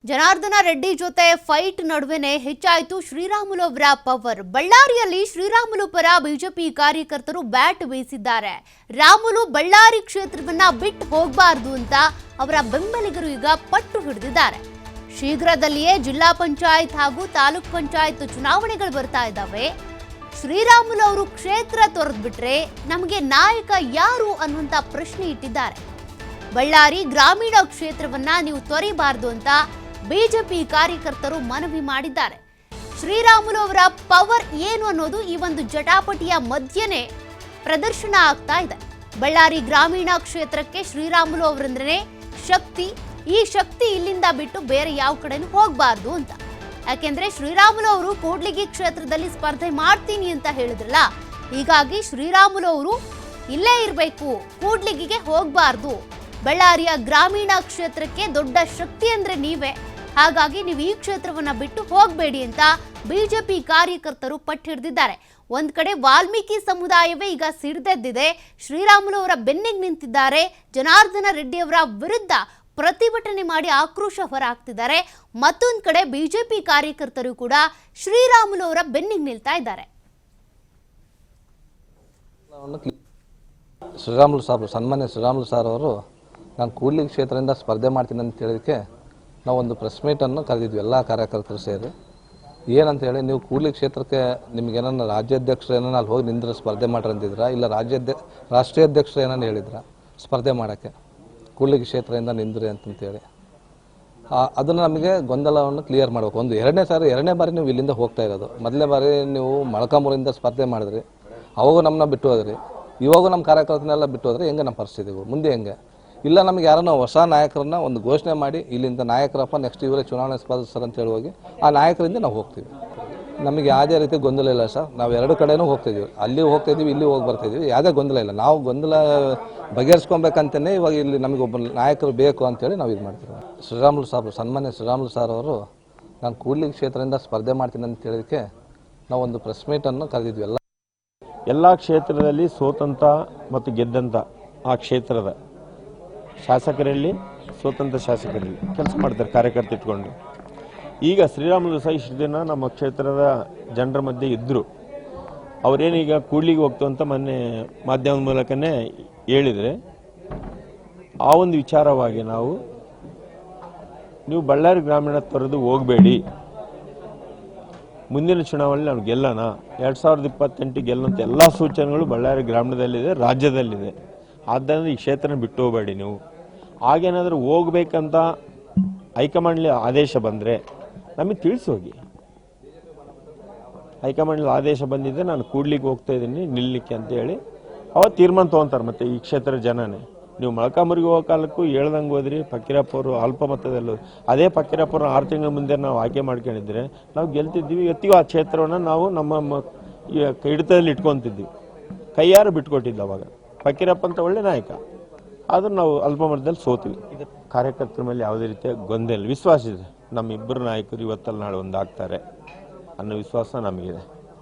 ಜನಾರ್ದನ ರೆಡ್ಡಿ ಜೊತೆ ಫೈಟ್ ನಡುವೆನೇ ಹೆಚ್ಚಾಯಿತು ಶ್ರೀರಾಮುಲು ಅವರ ಪವರ್. ಬಳ್ಳಾರಿಯಲ್ಲಿ ಶ್ರೀರಾಮುಲು ಪರ ಬಿಜೆಪಿ ಕಾರ್ಯಕರ್ತರು ಬ್ಯಾಟ್ ಬೀಸಿದ್ದಾರೆ. ರಾಮುಲು ಬಳ್ಳಾರಿ ಕ್ಷೇತ್ರವನ್ನ ಬಿಟ್ಟು ಹೋಗಬಾರದು ಅಂತ ಅವರ ಬೆಂಬಲಿಗರು ಈಗ ಪಟ್ಟು ಹಿಡಿದಿದ್ದಾರೆ. ಶೀಘ್ರದಲ್ಲಿಯೇ ಜಿಲ್ಲಾ ಪಂಚಾಯತ್ ಹಾಗೂ ತಾಲೂಕ್ ಪಂಚಾಯತ್ ಚುನಾವಣೆಗಳು ಬರ್ತಾ ಇದ್ದಾವೆ. ಶ್ರೀರಾಮುಲು ಅವರು ಕ್ಷೇತ್ರ ತೊರೆದ್ಬಿಟ್ರೆ ನಮಗೆ ನಾಯಕ ಯಾರು ಅನ್ನುವಂತ ಪ್ರಶ್ನೆ ಇಟ್ಟಿದ್ದಾರೆ. ಬಳ್ಳಾರಿ ಗ್ರಾಮೀಣ ಕ್ಷೇತ್ರವನ್ನ ನೀವು ತೊರೆಯಬಾರದು ಅಂತ ಬಿಜೆಪಿ ಕಾರ್ಯಕರ್ತರು ಮನವಿ ಮಾಡಿದ್ದಾರೆ. ಶ್ರೀರಾಮುಲು ಅವರ ಪವರ್ ಏನು ಅನ್ನೋದು ಈ ಒಂದು ಜಟಾಪಟಿಯ ಮಧ್ಯೆನೇ ಪ್ರದರ್ಶನ ಆಗ್ತಾ ಇದೆ. ಬಳ್ಳಾರಿ ಗ್ರಾಮೀಣ ಕ್ಷೇತ್ರಕ್ಕೆ ಶ್ರೀರಾಮುಲು ಅವರಂದ್ರೆ ಶಕ್ತಿ. ಈ ಶಕ್ತಿ ಇಲ್ಲಿಂದ ಬಿಟ್ಟು ಬೇರೆ ಯಾವ ಕಡೆನೂ ಹೋಗಬಾರ್ದು ಅಂತ. ಯಾಕೆಂದ್ರೆ ಶ್ರೀರಾಮುಲು ಅವರು ಕೂಡ್ಲಿಗಿ ಕ್ಷೇತ್ರದಲ್ಲಿ ಸ್ಪರ್ಧೆ ಮಾಡ್ತೀನಿ ಅಂತ ಹೇಳಿದ್ರಲ್ಲ, ಹೀಗಾಗಿ ಶ್ರೀರಾಮುಲು ಅವರು ಇಲ್ಲೇ ಇರಬೇಕು, ಕೂಡ್ಲಿಗಿಗೆ ಹೋಗಬಾರ್ದು. ಬಳ್ಳಾರಿಯ ಗ್ರಾಮೀಣ ಕ್ಷೇತ್ರಕ್ಕೆ ದೊಡ್ಡ ಶಕ್ತಿ ಅಂದ್ರೆ ನೀವೇ, ಹಾಗಾಗಿ ನೀವು ಈ ಕ್ಷೇತ್ರವನ್ನ ಬಿಟ್ಟು ಹೋಗಬೇಡಿ ಅಂತ ಬಿಜೆಪಿ ಕಾರ್ಯಕರ್ತರು ಪಟ್ಟು ಹಿಡಿದಿದ್ದಾರೆ. ಒಂದ್ ಕಡೆ ವಾಲ್ಮೀಕಿ ಸಮುದಾಯವೇ ಈಗ ಸಿಡಿದೆದ್ದಿದೆ, ಶ್ರೀರಾಮುಲು ಅವರ ಬೆನ್ನಿಗೆ ನಿಂತಿದ್ದಾರೆ. ಜನಾರ್ದನ ರೆಡ್ಡಿ ಅವರ ವಿರುದ್ಧ ಪ್ರತಿಭಟನೆ ಮಾಡಿ ಆಕ್ರೋಶ ಹೊರಹಾಕ್ತಿದ್ದಾರೆ. ಮತ್ತೊಂದು ಕಡೆ ಬಿಜೆಪಿ ಕಾರ್ಯಕರ್ತರು ಕೂಡ ಶ್ರೀರಾಮುಲು ಅವರ ಬೆನ್ನಿಗೆ ನಿಲ್ತಾ ಇದ್ದಾರೆ. ಶ್ರೀರಾಮುಲು ಸಾಬ್ ಸನ್ಮಾನ್ಯ ಶ್ರೀರಾಮುಲು ಸಾರ್ ಅವರು ನಾನು ಕೂಡ್ಲಿಗಿ ಕ್ಷೇತ್ರದಿಂದ ಸ್ಪರ್ಧೆ ಮಾಡ್ತೀನಿ ಅಂತ ಹೇಳಿದಕ್ಕೆ ನಾವೊಂದು ಪ್ರೆಸ್ ಮೀಟನ್ನು ಕರೆದಿದ್ವಿ, ಎಲ್ಲ ಕಾರ್ಯಕರ್ತರು ಸೇರಿ. ಏನಂತ ಹೇಳಿ, ನೀವು ಕೂಡ್ಲಿಗಿ ಕ್ಷೇತ್ರಕ್ಕೆ ನಿಮ್ಗೇನನ್ನ ರಾಜ್ಯಾಧ್ಯಕ್ಷರು ಏನನ್ನ ಅಲ್ಲಿ ಹೋಗಿ ನಿಂದ್ರೆ ಸ್ಪರ್ಧೆ ಮಾಡ್ರಿ ಅಂದಿದ್ರ, ಇಲ್ಲ ರಾಷ್ಟ್ರೀಯ ಅಧ್ಯಕ್ಷರು ಏನನ್ನ ಹೇಳಿದ್ರ ಸ್ಪರ್ಧೆ ಮಾಡೋಕ್ಕೆ ಕೂಡ್ಲಿಗಿ ಕ್ಷೇತ್ರದಿಂದ ನಿಂದ್ರಿ ಅಂತಂತೇಳಿ. ಅದನ್ನು ನಮಗೆ ಗೊಂದಲವನ್ನು ಕ್ಲಿಯರ್ ಮಾಡಬೇಕು. ಒಂದು ಎರಡನೇ ಬಾರಿ ನೀವು ಇಲ್ಲಿಂದ ಹೋಗ್ತಾ ಇರೋದು. ಮೊದಲನೇ ಬಾರಿ ನೀವು ಮೊಳಕಾಮೂರಿಂದ ಸ್ಪರ್ಧೆ ಮಾಡಿದ್ರಿ, ಅವಾಗ ನಮ್ಮನ್ನ ಬಿಟ್ಟು ಹೋದ್ರಿ. ಇವಾಗ ನಮ್ಮ ಕಾರ್ಯಕರ್ತನೆಲ್ಲ ಬಿಟ್ಟು ಹೋದ್ರೆ ಹೆಂಗೆ ನಮ್ಮ ಪರಿಸ್ಥಿತಿ ಮುಂದೆ ಹೆಂಗೆ? ಇಲ್ಲ, ನಮಗೆ ಯಾರನ್ನ ಹೊಸ ನಾಯಕರನ್ನ ಒಂದು ಘೋಷಣೆ ಮಾಡಿ ಇಲ್ಲಿಂದ ನಾಯಕರಪ್ಪ ನೆಕ್ಸ್ಟ್ ಇವರೇ ಚುನಾವಣೆ ಸ್ಪರ್ಧಿಸ್ತಾರೆ ಅಂತ ಹೇಳಿ ಹೋಗಿ ಆ ನಾಯಕರಿಂದ ನಾವು ಹೋಗ್ತೀವಿ. ನಮಗೆ ಯಾವುದೇ ರೀತಿ ಗೊಂದಲ ಇಲ್ಲ ಸರ್. ನಾವು ಎರಡು ಕಡೆನೂ ಹೋಗ್ತಿದ್ದೀವಿ, ಅಲ್ಲಿ ಹೋಗ್ತಾಯಿದ್ದೀವಿ, ಇಲ್ಲಿ ಹೋಗಿ ಬರ್ತಾಯಿದ್ದೀವಿ. ಯಾವುದೇ ಗೊಂದಲ ಇಲ್ಲ. ನಾವು ಗೊಂದಲ ಬಗೆಹರಿಸ್ಕೊಬೇಕಂತಲೇ ಇವಾಗ ಇಲ್ಲಿ ನಮಗೆ ಒಬ್ಬ ನಾಯಕರು ಬೇಕು ಅಂತೇಳಿ ನಾವು ಇದು ಮಾಡ್ತೀವಿ. ಶ್ರೀರಾಮುಲು ಸಾಬ್ ಸನ್ಮಾನ್ಯ ಶ್ರೀರಾಮುಲು ಸಾರ್ ಅವರು ನಾನು ಕೂಡ್ಲಿಗಿ ಕ್ಷೇತ್ರದಿಂದ ಸ್ಪರ್ಧೆ ಮಾಡ್ತೀನಿ ಅಂತ ಹೇಳಿದಕ್ಕೆ ನಾವೊಂದು ಪ್ರೆಸ್ ಮೀಟನ್ನು ಕರೆದಿದ್ವಿ. ಎಲ್ಲ ಕ್ಷೇತ್ರದಲ್ಲಿ ಸೋತಂತ ಮತ್ತು ಗೆದ್ದಂಥ ಆ ಕ್ಷೇತ್ರದ ಶಾಸಕರಲ್ಲಿ, ಸ್ವತಂತ್ರ ಶಾಸಕರಲ್ಲಿ ಕೆಲಸ ಮಾಡ್ತಾರೆ ಕಾರ್ಯಕರ್ತ ಇಟ್ಕೊಂಡು. ಈಗ ಶ್ರೀರಾಮುಲು ಸಹ ಇಷ್ಟು ದಿನ ನಮ್ಮ ಕ್ಷೇತ್ರದ ಜನರ ಮಧ್ಯೆ ಇದ್ದರು. ಅವರೇನೀಗ ಕೂಡ್ಲಿಗೆ ಹೋಗ್ತು ಅಂತ ಮೊನ್ನೆ ಮಾಧ್ಯಮದ ಮೂಲಕನೇ ಹೇಳಿದರೆ, ಆ ಒಂದು ವಿಚಾರವಾಗಿ ನೀವು ಬಳ್ಳಾರಿ ಗ್ರಾಮೀಣ ತೊರೆದು ಹೋಗಬೇಡಿ, ಮುಂದಿನ ಚುನಾವಣೆ ನಾವು ಗೆಲ್ಲೋಣ, 2028 ಗೆಲ್ಲಂತ ಎಲ್ಲ ಸೂಚನೆಗಳು ಬಳ್ಳಾರಿ ಗ್ರಾಮೀಣದಲ್ಲಿದೆ, ರಾಜ್ಯದಲ್ಲಿದೆ. ಆದ್ದರಿಂದ ಈ ಕ್ಷೇತ್ರನ ಬಿಟ್ಟು ಹೋಗಬೇಡಿ. ನೀವು ಹಾಗೇನಾದರೂ ಹೋಗ್ಬೇಕಂತ ಹೈಕಮಾಂಡ್ಲಿ ಆದೇಶ ಬಂದರೆ ನಮಗೆ ತಿಳಿಸಿ ಹೋಗಿ. ಹೈಕಮಾಂಡ್ಲಿ ಆದೇಶ ಬಂದಿದ್ದೆ ನಾನು ಕೂಡ್ಲಿಗೆ ಹೋಗ್ತಾ ಇದ್ದೀನಿ ನಿಲ್ಲಲಿಕ್ಕೆ ಅಂತೇಳಿ ಅವತ್ತು ತೀರ್ಮಾನ ತೊಗೊತಾರೆ. ಮತ್ತು ಈ ಕ್ಷೇತ್ರದ ಜನನೇ ನೀವು ಮೊಳಕಾಮೂರಿಗೆ ಹೋಗೋ ಕಾಲಕ್ಕೂ ಹೇಳ್ದಂಗೆ ಹೋದ್ರಿ. ಫಕೀರಪ್ಪ ಅವರು ಅಲ್ಪ ಮತದಲ್ಲೂ, ಅದೇ ಫಕೀರಪ್ಪ ಅವರು 6 ತಿಂಗಳ ಮುಂದೆ ನಾವು ಆಯ್ಕೆ ಮಾಡ್ಕೊಂಡಿದ್ರೆ ನಾವು ಗೆಲ್ತಿದ್ವಿ. ಇವತ್ತಿಗೂ ಆ ಕ್ಷೇತ್ರವನ್ನು ನಾವು ನಮ್ಮ ಹಿಡಿತದಲ್ಲಿ ಇಟ್ಕೊತಿದ್ವಿ. ಕೈಯಾರು ಬಿಟ್ಕೊಟ್ಟಿದ್ದು ಅವಾಗ. ಫಕೀರಪ್ಪ ಅಂತ ಒಳ್ಳೆ ನಾಯಕ, ಆದರೂ ನಾವು ಅಲ್ಪ ಮತದಲ್ಲಿ ಸೋತೀವಿ. ಕಾರ್ಯಕರ್ತರ ಮೇಲೆ ಯಾವುದೇ ರೀತಿಯ ಗೊಂದಲ, ವಿಶ್ವಾಸ ಇದೆ. ನಮ್ಮ ಇಬ್ಬರು ನಾಯಕರು ಇವತ್ತಲ್ಲಿ ನಾಳೆ ಒಂದಾಗ್ತಾರೆ ಅನ್ನೋ ವಿಶ್ವಾಸ ನಮಗಿದೆ.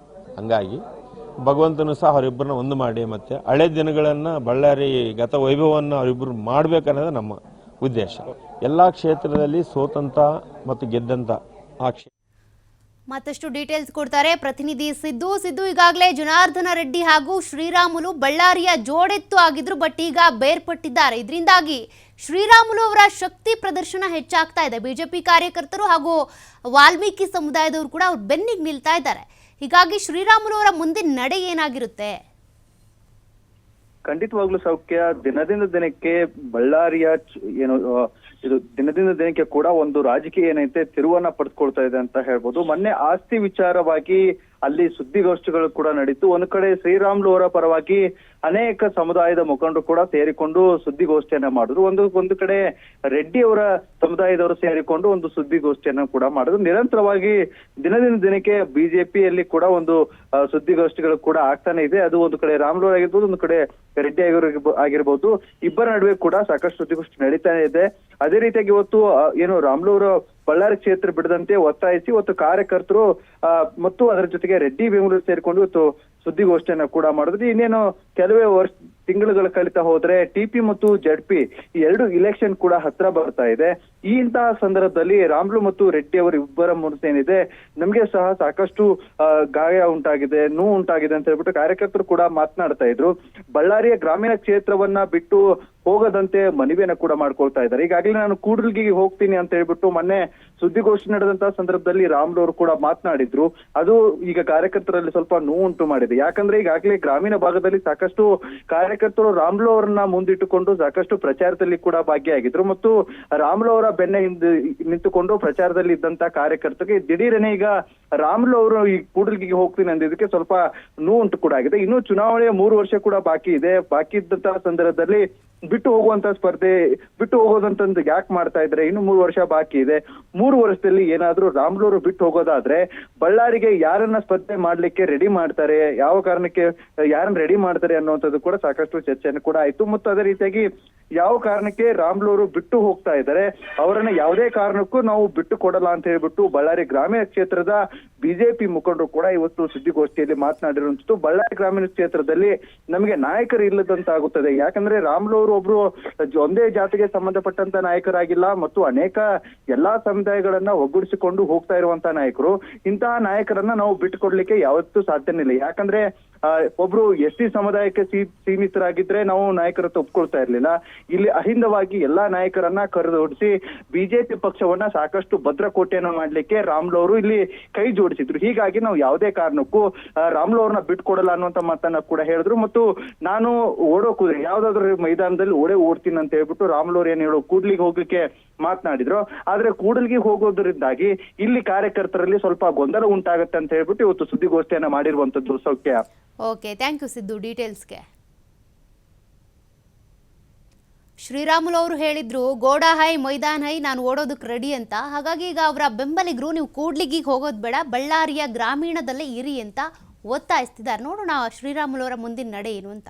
ಹಂಗಾಗಿ ಭಗವಂತನು ಸಹ ಅವರಿಬ್ಬರನ್ನ ಒಂದು ಮಾಡಿ ಮತ್ತೆ ಹಳೆ ದಿನಗಳನ್ನು, ಬಳ್ಳಾರಿ ಗತ ವೈಭವವನ್ನು ಅವರಿಬ್ಬರು ಮಾಡಬೇಕನ್ನೋದು ನಮ್ಮ ಉದ್ದೇಶ. ಎಲ್ಲ ಕ್ಷೇತ್ರದಲ್ಲಿ ಸೋತಂತ ಮತ್ತು ಗೆದ್ದಂತ ಆ ಮತ್ತಷ್ಟು ಡೀಟೇಲ್ಸ್ ಕೊಡ್ತಾರೆ ಪ್ರತಿನಿಧಿ ಸಿದ್ದು. ಈಗಾಗಲೇ ಜನಾರ್ದನ ರೆಡ್ಡಿ ಹಾಗೂ ಶ್ರೀರಾಮುಲು ಬಳ್ಳಾರಿಯ ಜೋಡೆತ್ತು ಆಗಿದ್ರು, ಬಟ್ ಈಗ ಬೇರ್ಪಟ್ಟಿದ್ದಾರೆ. ಇದರಿಂದಾಗಿ ಶ್ರೀರಾಮುಲು ಅವರ ಶಕ್ತಿ ಪ್ರದರ್ಶನ ಹೆಚ್ಚಾಗ್ತಾ ಇದೆ. ಬಿಜೆಪಿ ಕಾರ್ಯಕರ್ತರು ಹಾಗೂ ವಾಲ್ಮೀಕಿ ಸಮುದಾಯದವರು ಕೂಡ ಅವ್ರ ಬೆನ್ನಿಗೆ ನಿಲ್ತಾ ಇದ್ದಾರೆ. ಹೀಗಾಗಿ ಶ್ರೀರಾಮುಲು ಅವರ ಮುಂದಿನ ನಡೆ ಏನಾಗಿರುತ್ತೆ? ಖಂಡಿತವಾಗ್ಲೂ ಸೌಖ್ಯ. ದಿನದಿಂದ ದಿನಕ್ಕೆ ಬಳ್ಳಾರಿಯ ಇದು ದಿನದಿಂದ ದಿನಕ್ಕೆ ಕೂಡ ಒಂದು ರಾಜಕೀಯ ಏನೈತೆ ತಿರುವನ್ನ ಪಡೆದುಕೊಳ್ತಾ ಇದೆ ಅಂತ ಹೇಳ್ಬೋದು. ಮೊನ್ನೆ ಆಸ್ತಿ ವಿಚಾರವಾಗಿ ಅಲ್ಲಿ ಸುದ್ದಿಗೋಷ್ಠಿಗಳು ಕೂಡ ನಡೀತು. ಒಂದು ಕಡೆ ಶ್ರೀರಾಮುಲು ಅವರ ಪರವಾಗಿ ಅನೇಕ ಸಮುದಾಯದ ಮುಖಂಡರು ಕೂಡ ಸೇರಿಕೊಂಡು ಸುದ್ದಿಗೋಷ್ಠಿಯನ್ನ ಮಾಡಿದ್ರು. ಒಂದು ಕಡೆ ರೆಡ್ಡಿ ಅವರ ಸಮುದಾಯದವರು ಸೇರಿಕೊಂಡು ಒಂದು ಸುದ್ದಿಗೋಷ್ಠಿಯನ್ನ ಕೂಡ ಮಾಡಿದ್ರು. ನಿರಂತರವಾಗಿ ದಿನದಿಂದ ದಿನಕ್ಕೆ ಬಿಜೆಪಿಯಲ್ಲಿ ಕೂಡ ಒಂದು ಸುದ್ದಿಗೋಷ್ಠಿಗಳು ಕೂಡ ಆಗ್ತಾನೆ ಇದೆ. ಅದು ಒಂದು ಕಡೆ ರಾಮುಲು ಆಗಿರ್ಬೋದು, ಒಂದು ಕಡೆ ರೆಡ್ಡಿ ಆಗಿರ್ಬೋದು. ಇಬ್ಬರ ನಡುವೆ ಕೂಡ ಸಾಕಷ್ಟು ಸುದ್ದಿಗೋಷ್ಠಿ ನಡೀತಾನೆ ಇದೆ. ಅದೇ ರೀತಿಯಾಗಿ ಇವತ್ತು ರಾಮುಲು ಅವರು ಬಳ್ಳಾರಿ ಕ್ಷೇತ್ರ ಬಿಡದಂತೆ ಒತ್ತಾಯಿಸಿ ಇವತ್ತು ಕಾರ್ಯಕರ್ತರು ಮತ್ತು ಅದರ ಜೊತೆಗೆ ರೆಡ್ಡಿ ಬೆಂಗಳೂರು ಸೇರಿಕೊಂಡು ಇವತ್ತು ಸುದ್ದಿಗೋಷ್ಠಿಯನ್ನ ಕೂಡ ಮಾಡಿದ್ರು. ಇನ್ನೇನು ಕೆಲವೇ ತಿಂಗಳುಗಳು ಕಳೀತಾ ಹೋದ್ರೆ ಟಿಪಿ ಮತ್ತು ಜಡ್ಪಿ ಈ ಎರಡು ಇಲೆಕ್ಷನ್ ಕೂಡ ಹತ್ರ ಬರ್ತಾ ಇದೆ. ಈ ಇಂತಹ ಸಂದರ್ಭದಲ್ಲಿ ರಾಮುಲು ಮತ್ತು ರೆಡ್ಡಿ ಅವರು ಇಬ್ಬರ ಏನಿದೆ ನಮ್ಗೆ ಸಹ ಸಾಕಷ್ಟು ಗಾಯ ಉಂಟಾಗಿದೆ, ನೋವು ಉಂಟಾಗಿದೆ ಅಂತ ಹೇಳ್ಬಿಟ್ಟು ಕಾರ್ಯಕರ್ತರು ಕೂಡ ಮಾತನಾಡ್ತಾ ಇದ್ರು. ಬಳ್ಳಾರಿಯ ಗ್ರಾಮೀಣ ಕ್ಷೇತ್ರವನ್ನ ಬಿಟ್ಟು ಹೋಗದಂತೆ ಮನವಿಯನ್ನ ಕೂಡ ಮಾಡ್ಕೊಳ್ತಾ ಇದ್ದಾರೆ. ಈಗಾಗಲೇ ನಾನು ಕೂಡ್ಲಿಗಿಗೆ ಹೋಗ್ತೀನಿ ಅಂತ ಹೇಳ್ಬಿಟ್ಟು ಮೊನ್ನೆ ಸುದ್ದಿಗೋಷ್ಠಿ ನಡೆದಂತಹ ಸಂದರ್ಭದಲ್ಲಿ ರಾಮುಲು ಅವರು ಕೂಡ ಮಾತನಾಡಿದ್ರು. ಅದು ಈಗ ಕಾರ್ಯಕರ್ತರಲ್ಲಿ ಸ್ವಲ್ಪ ನೋವು ಉಂಟು ಮಾಡಿದೆ. ಯಾಕಂದ್ರೆ ಈಗಾಗಲೇ ಗ್ರಾಮೀಣ ಭಾಗದಲ್ಲಿ ಸಾಕಷ್ಟು ಕಾರ್ಯಕರ್ತರು ರಾಮುಲು ಅವರನ್ನ ಮುಂದಿಟ್ಟುಕೊಂಡು ಸಾಕಷ್ಟು ಪ್ರಚಾರದಲ್ಲಿ ಕೂಡ ಭಾಗಿಯಾಗಿದ್ರು ಮತ್ತು ರಾಮುಲು ಅವರ ಬೆನ್ನ ಹಿಂದೆ ನಿಂತುಕೊಂಡು ಪ್ರಚಾರದಲ್ಲಿ ಇದ್ದಂತ ಕಾರ್ಯಕರ್ತರಿಗೆ ದಿಢೀರನೆ ಈಗ ರಾಮುಲು ಅವರು ಈ ಕೂಡ್ಲಿಗಿಗೆ ಹೋಗ್ತೀನಿ ಅಂದಿದ್ದಕ್ಕೆ ಸ್ವಲ್ಪ ನೋವು ಉಂಟು ಕೂಡ ಆಗಿದೆ. ಇನ್ನು ಚುನಾವಣೆಯ 3 ವರ್ಷ ಕೂಡ ಬಾಕಿ ಇದೆ. ಬಾಕಿ ಇದ್ದಂತಹ ಸಂದರ್ಭದಲ್ಲಿ ಬಿಟ್ಟು ಹೋಗುವಂತ ಸ್ಪರ್ಧೆ ಬಿಟ್ಟು ಹೋಗೋದಂತಂದು ಯಾಕೆ ಮಾಡ್ತಾ ಇದ್ರೆ? ಇನ್ನು 3 ವರ್ಷ ಬಾಕಿ ಇದೆ. 3 ವರ್ಷದಲ್ಲಿ ಏನಾದ್ರೂ ರಾಮುಲು ಅವರು ಬಿಟ್ಟು ಹೋಗೋದಾದ್ರೆ ಬಳ್ಳಾರಿಗೆ ಯಾರನ್ನ ಸ್ಪರ್ಧೆ ಮಾಡ್ಲಿಕ್ಕೆ ರೆಡಿ ಮಾಡ್ತಾರೆ, ಯಾವ ಕಾರಣಕ್ಕೆ ಯಾರನ್ನ ರೆಡಿ ಮಾಡ್ತಾರೆ ಅನ್ನುವಂಥದ್ದು ಕೂಡ ಸಾಕಷ್ಟು ಚರ್ಚೆಯನ್ನು ಕೂಡ ಆಯ್ತು. ಮತ್ತು ಅದೇ ರೀತಿಯಾಗಿ ಯಾವ ಕಾರಣಕ್ಕೆ ರಾಮುಲು ಅವರು ಬಿಟ್ಟು ಹೋಗ್ತಾ ಇದ್ದಾರೆ, ಅವರನ್ನ ಯಾವುದೇ ಕಾರಣಕ್ಕೂ ನಾವು ಬಿಟ್ಟು ಕೊಡಲ್ಲ ಅಂತ ಹೇಳ್ಬಿಟ್ಟು ಬಳ್ಳಾರಿ ಗ್ರಾಮೀಣ ಕ್ಷೇತ್ರದ ಬಿಜೆಪಿ ಮುಖಂಡರು ಕೂಡ ಇವತ್ತು ಸುದ್ದಿಗೋಷ್ಠಿಯಲ್ಲಿ ಮಾತನಾಡಿರುವಂತದ್ದು. ಬಳ್ಳಾರಿ ಗ್ರಾಮೀಣ ಕ್ಷೇತ್ರದಲ್ಲಿ ನಮಗೆ ನಾಯಕರು ಇಲ್ಲದಂತಾಗುತ್ತದೆ. ಯಾಕಂದ್ರೆ ರಾಮುಲು ಅವರು ಒಬ್ರು ಒಂದೇ ಜಾತಿಗೆ ಸಂಬಂಧಪಟ್ಟಂತ ನಾಯಕರಾಗಿಲ್ಲ ಮತ್ತು ಅನೇಕ ಎಲ್ಲಾ ಸಮುದಾಯಗಳನ್ನ ಒಗ್ಗೂಡಿಸಿಕೊಂಡು ಹೋಗ್ತಾ ಇರುವಂತ ನಾಯಕರು. ಇಂತಹ ನಾಯಕರನ್ನ ನಾವು ಬಿಟ್ಟುಕೊಡ್ಲಿಕ್ಕೆ ಯಾವತ್ತೂ ಸಾಧ್ಯನೇ ಇಲ್ಲ. ಯಾಕಂದ್ರೆ ಒಬ್ರು ಎಸ್ ಟಿ ಸಮುದಾಯಕ್ಕೆ ಸೀಮಿತರಾಗಿದ್ರೆ ನಾವು ನಾಯಕರತ್ತ ಒಪ್ಕೊಳ್ತಾ ಇರ್ಲಿಲ್ಲ. ಇಲ್ಲಿ ಅಹಿಂದವಾಗಿ ಎಲ್ಲಾ ನಾಯಕರನ್ನ ಕರೆದೋಡಿಸಿ ಬಿಜೆಪಿ ಪಕ್ಷವನ್ನ ಸಾಕಷ್ಟು ಭದ್ರಕೋಟೆಯನ್ನು ಮಾಡ್ಲಿಕ್ಕೆ ರಾಮುಲು ಅವರು ಇಲ್ಲಿ ಕೈ ಜೋಡಿಸಿದ್ರು. ಹೀಗಾಗಿ ನಾವು ಯಾವುದೇ ಕಾರಣಕ್ಕೂ ರಾಮುಲು ಅವ್ರನ್ನ ಬಿಟ್ಕೊಡಲ್ಲ ಅನ್ನುವಂತ ಮಾತನ್ನ ಕೂಡ ಹೇಳಿದ್ರು. ಮತ್ತು ನಾನು ಓಡೋಕುದ್ರೆ ಯಾವ್ದಾದ್ರು ಮೈದಾನದಲ್ಲಿ ಓಡ್ತೀನಿ ಅಂತ ಹೇಳ್ಬಿಟ್ಟು ರಾಮುಲು ಅವ್ರು ಏನ್ ಹೇಳೋ ಕೂಡ್ಲಿಗೆ ಹೋಗ್ಲಿಕ್ಕೆ ಮಾತನಾಡಿದ್ರು. ಆದ್ರೆ ಕೂಡಲ್ಗಿ ಹೋಗೋದ್ರಿಂದಾಗಿ ಇಲ್ಲಿ ಕಾರ್ಯಕರ್ತರಲ್ಲಿ ಸ್ವಲ್ಪ ಗೊಂದಲ ಉಂಟಾಗತ್ತೆ ಅಂತ ಹೇಳ್ಬಿಟ್ಟು ಇವತ್ತು ಸುದ್ದಿಗೋಷ್ಠಿಯನ್ನ ಮಾಡಿರುವಂತದ್ದು. ಸೌಖ್ಯ. ಓಕೆ, ಥ್ಯಾಂಕ್ ಯು ಸಿದ್ದು ಡೀಟೇಲ್ಸ್ಗೆ. ಶ್ರೀರಾಮುಲು ಅವರು ಹೇಳಿದ್ರು ಗೋಡಾ ಹೈ ಮೈದಾನ್ ಹೈ, ನಾನು ಓಡೋದಕ್ಕೆ ರೆಡಿ ಅಂತ. ಹಾಗಾಗಿ ಈಗ ಅವರ ಬೆಂಬಲಿಗರು ನೀವು ಕೂಡ್ಲಿಗಿಗೆ ಹೋಗೋದು ಬೇಡ, ಬಳ್ಳಾರಿಯ ಗ್ರಾಮೀಣದಲ್ಲೇ ಇರಿ ಅಂತ ಒತ್ತಾಯಿಸ್ತಿದ್ದಾರೆ. ನೋಡೋಣ ಶ್ರೀರಾಮುಲು ಅವರ ಮುಂದಿನ ನಡೆ ಏನು ಅಂತ.